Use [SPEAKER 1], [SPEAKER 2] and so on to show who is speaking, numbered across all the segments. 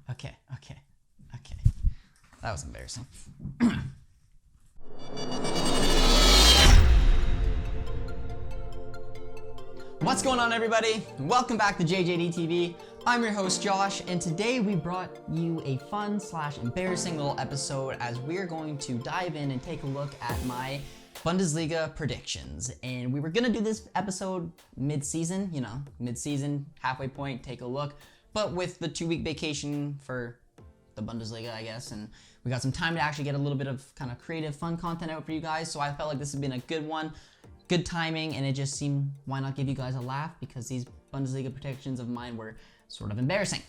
[SPEAKER 1] Okay. That was embarrassing. What's going on, everybody? Welcome back to JJD TV. I'm your host, Josh, and today we brought you a fun / embarrassing little episode as we're going to dive in and take a look at my Bundesliga predictions. And we were gonna do this episode mid-season, halfway point, take a look. But with the 2-week vacation for the Bundesliga, I guess, and we got some time to actually get a little bit of kind of creative, fun content out for you guys. So I felt like this has been a good one, good timing, and it just seemed, why not give you guys a laugh, because these Bundesliga predictions of mine were sort of embarrassing.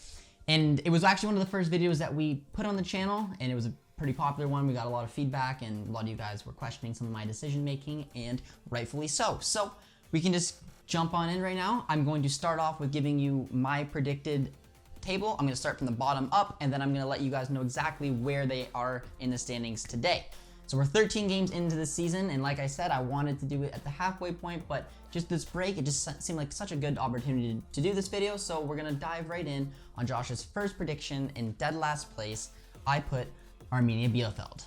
[SPEAKER 1] And it was actually one of the first videos that we put on the channel, and it was a pretty popular one. We got a lot of feedback, and a lot of you guys were questioning some of my decision making, and rightfully so. So we can just jump on in right now. I'm going to start off with giving you my predicted table. I'm going to start from the bottom up, and then I'm going to let you guys know exactly where they are in the standings today. So we're 13 games into the season, and like I said, I wanted to do it at the halfway point, but just this break, it just seemed like such a good opportunity to do this video, so we're gonna dive right in on Josh's first prediction. In dead last place, I put Arminia Bielefeld.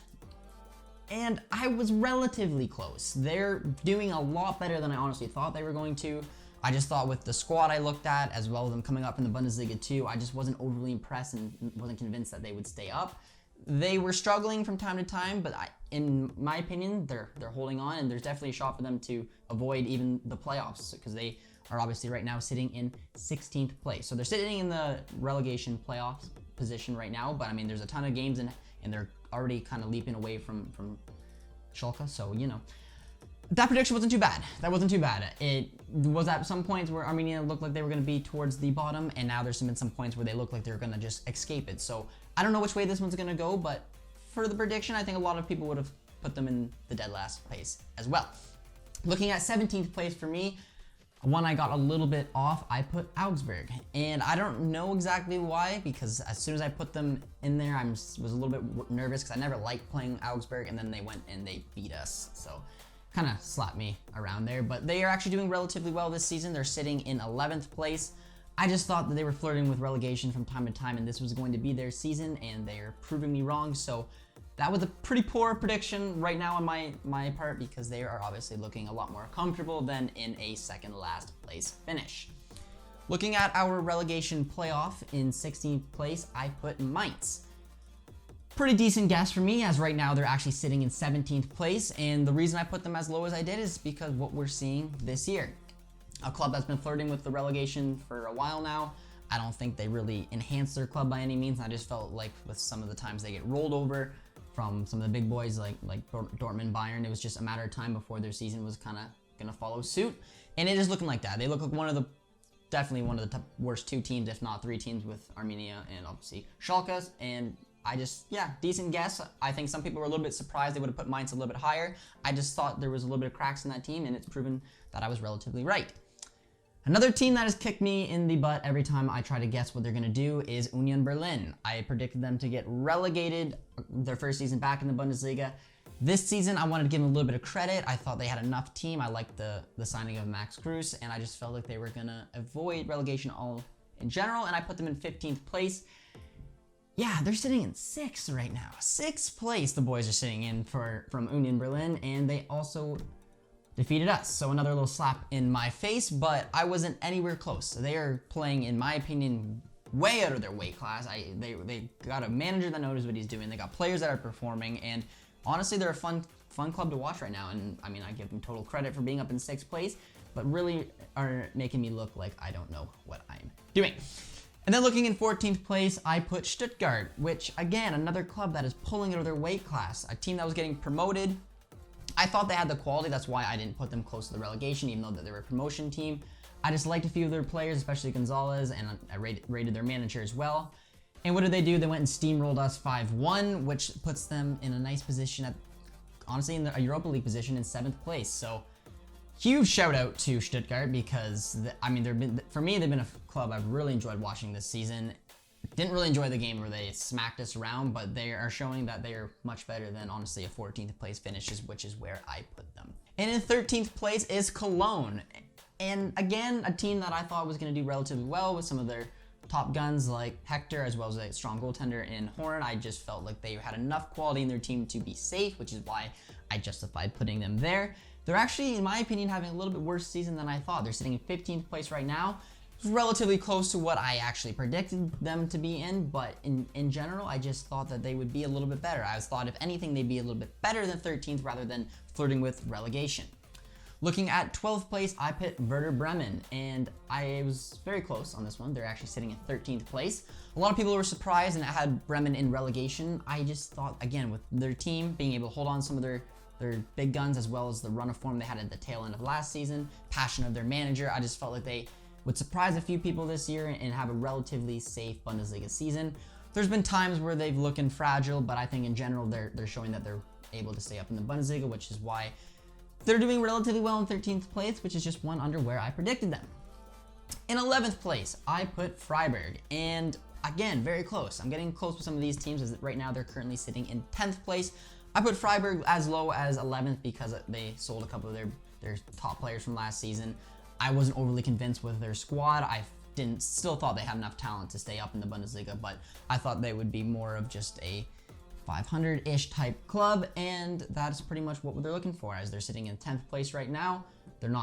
[SPEAKER 1] And I was relatively close. They're doing a lot better than I honestly thought they were going to. I just thought with the squad I looked at, as well as them coming up in the Bundesliga too, I just wasn't overly impressed and wasn't convinced that they would stay up. They were struggling from time to time, but in my opinion, they're holding on, and there's definitely a shot for them to avoid even the playoffs, because they are obviously right now sitting in 16th place. So they're sitting in the relegation playoff position right now, but I mean, there's a ton of games and they're already kind of leaping away from Schalke, so that prediction wasn't too bad. That wasn't too bad. It was at some points where Arminia looked like they were going to be towards the bottom, and now there's been some points where they look like they're going to just escape it. So I don't know which way this one's going to go, but for the prediction, I think a lot of people would have put them in the dead last place as well. Looking at 17th place for me, one I got a little bit off, I put Augsburg. And I don't know exactly why, because as soon as I put them in there, I was a little bit nervous because I never liked playing Augsburg, and then they went and they beat us. So kind of slapped me around there, but they are actually doing relatively well this season. They're sitting in 11th place. I just thought that they were flirting with relegation from time to time, and this was going to be their season, and they're proving me wrong. So that was a pretty poor prediction right now on my part, because they are obviously looking a lot more comfortable than in a second last place finish. Looking at our relegation playoff, in 16th place, I put Mainz. Pretty decent guess for me, as right now they're actually sitting in 17th place, and the reason I put them as low as I did is because what we're seeing this year. A club that's been flirting with the relegation for a while now. I don't think they really enhanced their club by any means. I just felt like with some of the times they get rolled over from some of the big boys like Dortmund, Bayern, it was just a matter of time before their season was kind of gonna follow suit, and it is looking like that. They look like definitely one of the top, worst 2 teams, if not 3 teams, with Arminia and obviously Schalke. And decent guess. I think some people were a little bit surprised they would have put Mainz a little bit higher. I just thought there was a little bit of cracks in that team, and it's proven that I was relatively right. Another team that has kicked me in the butt every time I try to guess what they're going to do is Union Berlin. I predicted them to get relegated their first season back in the Bundesliga. This season, I wanted to give them a little bit of credit. I thought they had enough team. I liked the signing of Max Kruse, and I just felt like they were going to avoid relegation all in general, and I put them in 15th place. Yeah, they're sitting in 6th right now. 6th place the boys are sitting in from Union Berlin, and they also defeated us. So another little slap in my face, but I wasn't anywhere close. They are playing, in my opinion, way out of their weight class. They got a manager that knows what he's doing. They got players that are performing, and honestly, they're a fun club to watch right now. And I mean, I give them total credit for being up in 6th place, but really are making me look like I don't know what I'm doing. And then looking in 14th place, I put Stuttgart, which again, another club that is pulling out of their weight class. A team that was getting promoted. I thought they had the quality, that's why I didn't put them close to the relegation, even though they were a promotion team. I just liked a few of their players, especially Gonzalez, and I rated their manager as well. And what did they do? They went and steamrolled us 5-1, which puts them in a nice position at, honestly, in a Europa League position in 7th place. So huge shout out to Stuttgart, because for me, they've been a club I've really enjoyed watching this season. Didn't really enjoy the game where they smacked us around, but they are showing that they are much better than, honestly, a 14th place finish, which is where I put them. And in 13th place is Cologne. And again, a team that I thought was going to do relatively well with some of their top guns like Hector, as well as a strong goaltender in Horn. I just felt like they had enough quality in their team to be safe, which is why I justified putting them there. They're actually, in my opinion, having a little bit worse season than I thought. They're sitting in 15th place right now. It's relatively close to what I actually predicted them to be in, but in general, I just thought that they would be a little bit better. I thought, if anything, they'd be a little bit better than 13th rather than flirting with relegation. Looking at 12th place, I put Werder Bremen, and I was very close on this one. They're actually sitting in 13th place. A lot of people were surprised and had Bremen in relegation. I just thought, again, with their team being able to hold on some of their big guns, as well as the run of form they had at the tail end of last season, passion of their manager, I just felt like they would surprise a few people this year and have a relatively safe Bundesliga season. There's been times where they've looked fragile, but I think in general they're showing that they're able to stay up in the Bundesliga, which is why they're doing relatively well in 13th place, which is just one under where I predicted them. In 11th place, I put Freiburg, and again, very close. I'm getting close with some of these teams, as right now they're currently sitting in 10th place. I put Freiburg as low as 11th because they sold a couple of their top players from last season. I wasn't overly convinced with their squad. I still thought they had enough talent to stay up in the Bundesliga, but I thought they would be more of just a 500-ish type club, and that's pretty much what they're looking for, as they're sitting in 10th place right now.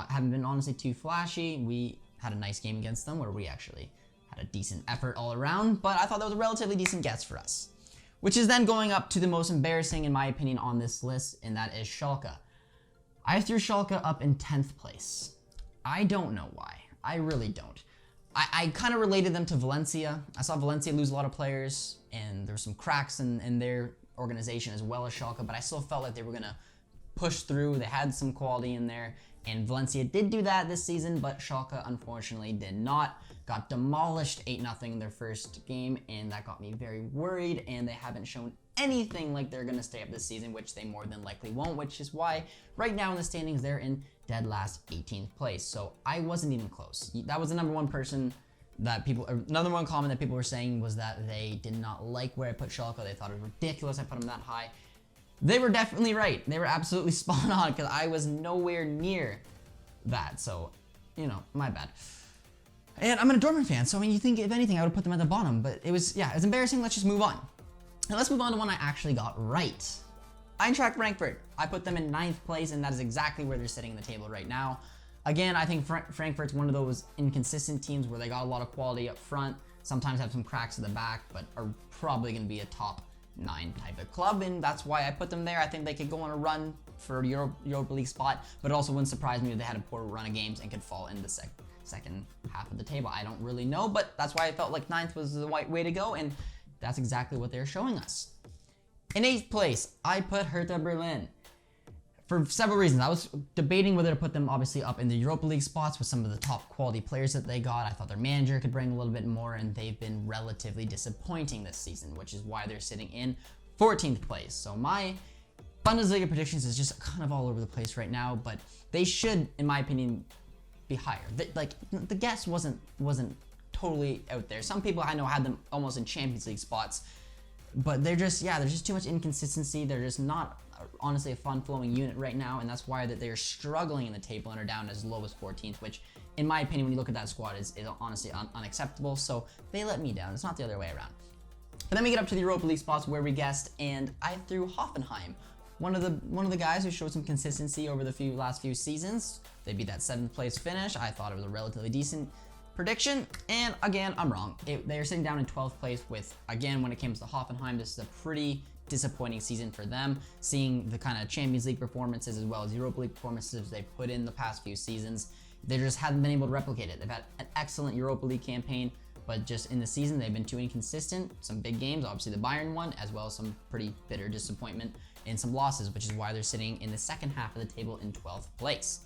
[SPEAKER 1] Haven't been honestly too flashy. We had a nice game against them where we actually had a decent effort all around, but I thought that was a relatively decent guess for us. Which is then going up to the most embarrassing, in my opinion, on this list, and that is Schalke. I threw Schalke up in 10th place. I don't know why. I really don't. I kind of related them to Valencia. I saw Valencia lose a lot of players, and there's some cracks in their organization as well as Schalke, but I still felt like they were going to push through. They had some quality in there, and Valencia did do that this season, but Schalke unfortunately did not. Got demolished 8-0 in their first game, and that got me very worried, and they haven't shown anything like they're going to stay up this season, which they more than likely won't, which is why right now in the standings they're in dead last 18th place. So I wasn't even close. That was the number one comment that people were saying, was that they did not like where I put Schalke. They thought it was ridiculous I put them that high. They were definitely right. They were absolutely spot on, because I was nowhere near that. So, my bad. And I'm a Dortmund fan, so I mean, you think, if anything, I would put them at the bottom, but it's embarrassing. Let's just move on. Now let's move on to one I actually got right. Eintracht Frankfurt. I put them in 9th place, and that is exactly where they're sitting in the table right now. Again, I think Frankfurt's one of those inconsistent teams where they got a lot of quality up front, sometimes have some cracks at the back, but are probably going to be a top 9 type of club, and that's why I put them there. I think they could go on a run for a Europa League spot, but it also wouldn't surprise me if they had a poor run of games and could fall in the second half of the table. I don't really know, but that's why I felt like 9th was the right way to go, and that's exactly what they're showing us. In 8th place, I put Hertha Berlin. For several reasons. I was debating whether to put them obviously up in the Europa League spots with some of the top quality players that they got. I thought their manager could bring a little bit more, and they've been relatively disappointing this season, which is why they're sitting in 14th place. So my Bundesliga predictions is just kind of all over the place right now, but they should, in my opinion, be higher. The guess wasn't totally out there. Some people I know had them almost in Champions League spots, but there's just too much inconsistency. They're just not honestly a fun-flowing unit right now, and that's why they're struggling in the table and are down as low as 14th, which, in my opinion, when you look at that squad, is honestly unacceptable. So they let me down. It's not the other way around. But then we get up to the Europa League spots where we guessed, and I threw Hoffenheim. One of the guys who showed some consistency over the last few seasons. They'd be that 7th place finish. I thought it was a relatively decent prediction, and again, I'm wrong. They're sitting down in 12th place with, again, when it comes to Hoffenheim, this is a pretty disappointing season for them, seeing the kind of Champions League performances as well as Europa League performances they've put in the past few seasons. They just haven't been able to replicate it. They've had an excellent Europa League campaign, but just in the season, they've been too inconsistent. Some big games, obviously the Bayern one, as well as some pretty bitter disappointment and some losses, which is why they're sitting in the second half of the table in 12th place.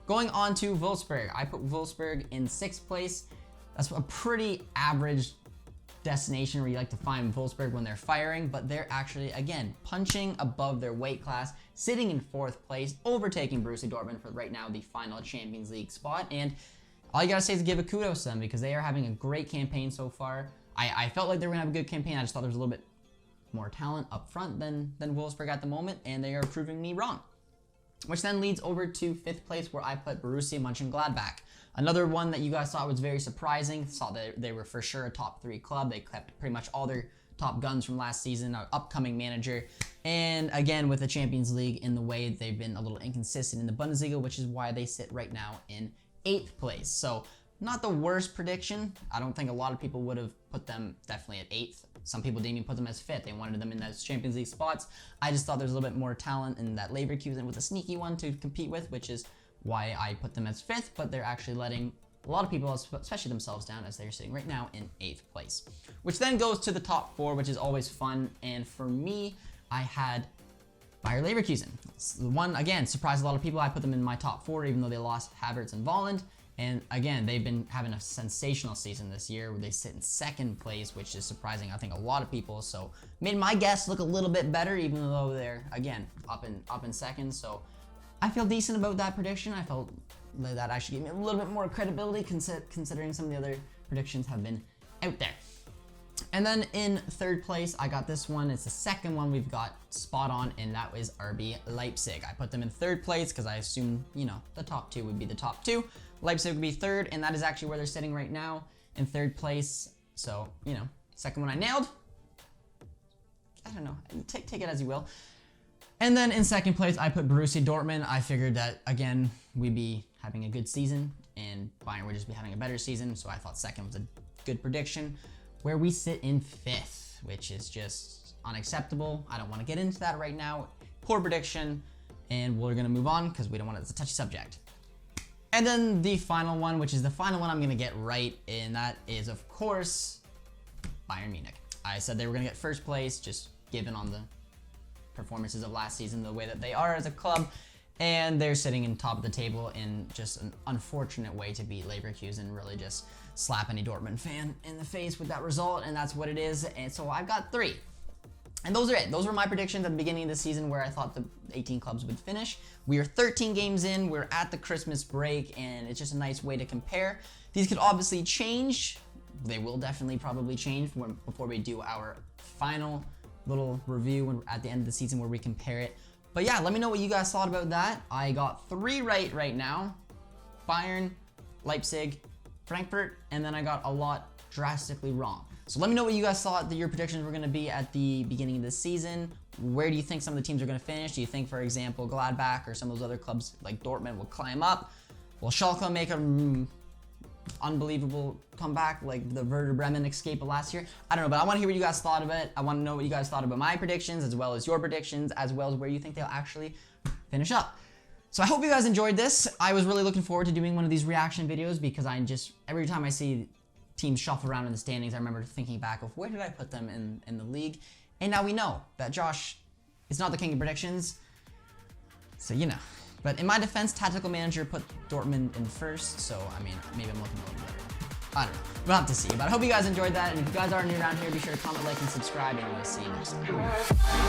[SPEAKER 1] Going on to Volsberg. I put Volsberg in 6th place. That's a pretty average destination where you like to find Volsberg when they're firing, but they're actually, again, punching above their weight class, sitting in 4th place, overtaking Borussia Dortmund for right now the final Champions League spot. And all you gotta say is give a kudos to them, because they are having a great campaign so far. I felt like they were gonna have a good campaign. I just thought there was a little bit more talent up front than Wolfsburg at the moment, and they are proving me wrong. which then leads over to 5th place where I put Borussia Mönchengladbach. Another one that you guys thought was very surprising. Thought that they were for sure a top 3 club. They kept pretty much all their top guns from last season, our upcoming manager. And again, with the Champions League in the way, they've been a little inconsistent in the Bundesliga, which is why they sit right now in 8th place. So not the worst prediction. I don't think a lot of people would have put them definitely at 8th. Some people didn't even put them as 5th. They wanted them in those Champions League spots. I just thought there's a little bit more talent in that Leverkusen with a sneaky one to compete with, which is why I put them as 5th, but they're actually letting a lot of people, especially themselves, down as they're sitting right now in 8th place. Which then goes to the top 4, which is always fun. And for me, I had Bayer Leverkusen. It's the one, again, surprised a lot of people. I put them in my top 4, even though they lost Havertz and Volland. And again, they've been having a sensational season this year where they sit in 2nd place, which is surprising, I think, a lot of people. So made my guess look a little bit better, even though they're, again, up in 2nd. So I feel decent about that prediction. I felt that actually gave me a little bit more credibility considering some of the other predictions have been out there. And then in 3rd place, I got this one. It's the second one we've got spot on, and that was RB Leipzig. I put them in 3rd place because I assumed, you know, the top 2 would be the top 2. Leipzig would be 3rd, and that is actually where they're sitting right now in 3rd place. So, you know, second one I nailed. I don't know. Take it as you will. And then in 2nd place, I put Borussia Dortmund. I figured that, again, we'd be having a good season, and Bayern would just be having a better season, so I thought 2nd was a good prediction. Where we sit in 5th, which is just unacceptable. I don't want to get into that right now. Poor prediction, and we're going to move on because we don't want it. It's a touchy subject. And then the final one, which is the final one I'm going to get right, and that is, of course, Bayern Munich. I said they were going to get 1st place, just given on the performances of last season, the way that they are as a club, and they're sitting in top of the table in just an unfortunate way to beat Leverkusen, really just slap any Dortmund fan in the face with that result, and that's what it is. And so I've got 3. And those are it. Those were my predictions at the beginning of the season where I thought the 18 clubs would finish. We are 13 games in, we're at the Christmas break, and it's just a nice way to compare. These could obviously change. They will definitely probably change before we do our final little review at the end of the season where we compare it. But yeah, let me know what you guys thought about that. I got 3 right now. Bayern, Leipzig, Frankfurt, and then I got a lot drastically wrong. So let me know what you guys thought that your predictions were going to be at the beginning of the season. Where do you think some of the teams are going to finish? Do you think, for example, Gladbach or some of those other clubs like Dortmund will climb up? Will Schalke make an unbelievable comeback like the Werder Bremen escape of last year? I don't know, but I want to hear what you guys thought of it. I want to know what you guys thought about my predictions, as well as your predictions, as well as where you think they'll actually finish up. So I hope you guys enjoyed this. I was really looking forward to doing one of these reaction videos because every time I see teams shuffle around in the standings, I remember thinking back of where did I put them in the league? And now we know that Josh is not the king of predictions. So, you know. But in my defense, Tactical Manager put Dortmund in 1st, so, I mean, maybe I'm looking a little better. I don't know. We'll have to see. But I hope you guys enjoyed that, and if you guys are new around here, be sure to comment, like, and subscribe, and we'll see you next time.